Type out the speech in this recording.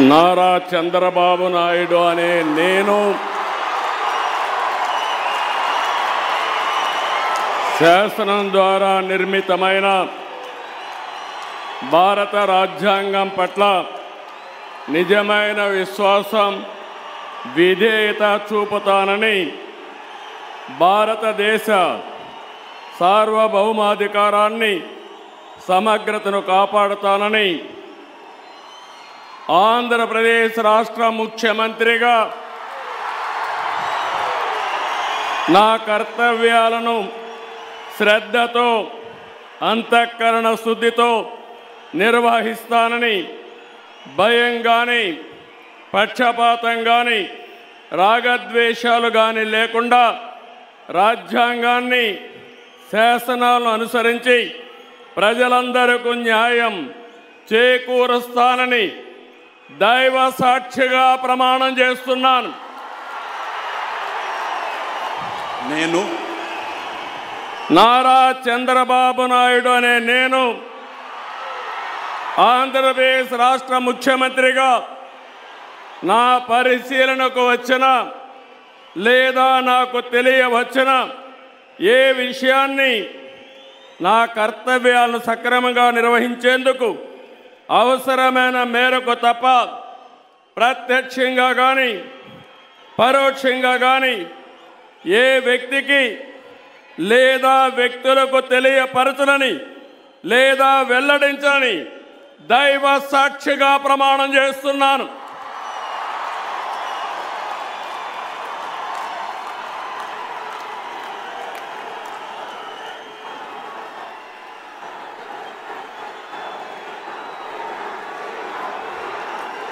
నారా చంద్రబాబు నాయుడు అనే నేను శాసనం ద్వారా నిర్మితమైన భారత రాజ్యాంగం పట్ల నిజమైన విశ్వాసం విధేయత చూపుతానని భారతదేశ సార్వభౌమాధికారాన్ని సమగ్రతను కాపాడుతానని ఆంధ్రప్రదేశ్ రాష్ట్ర ముఖ్యమంత్రిగా నా కర్తవ్యాలను శ్రద్ధతో అంతఃకరణ శుద్ధితో నిర్వహిస్తానని భయం కానీ పక్షపాతం కానీ రాగద్వేషాలు కానీ లేకుండా రాజ్యాంగాన్ని శాసనాలను అనుసరించి ప్రజలందరికీ న్యాయం చేకూరుస్తానని దైవ సాక్షిగా ప్రమాణం చేస్తున్నాను. నేను నారా చంద్రబాబు నాయుడు అనే నేను ఆంధ్రప్రదేశ్ రాష్ట్ర ముఖ్యమంత్రిగా నా పరిశీలనకు వచ్చిన లేదా నాకు తెలియవచ్చిన ఏ విషయాన్ని నా కర్తవ్యాలను సక్రమంగా నిర్వహించేందుకు అవసరమైన మేరకు తప్ప ప్రత్యక్షంగా కానీ పరోక్షంగా కానీ ఏ వ్యక్తికి లేదా వ్యక్తులకు తెలియపరచనని లేదా వెల్లడించని దైవ సాక్షిగా ప్రమాణం చేస్తున్నాను.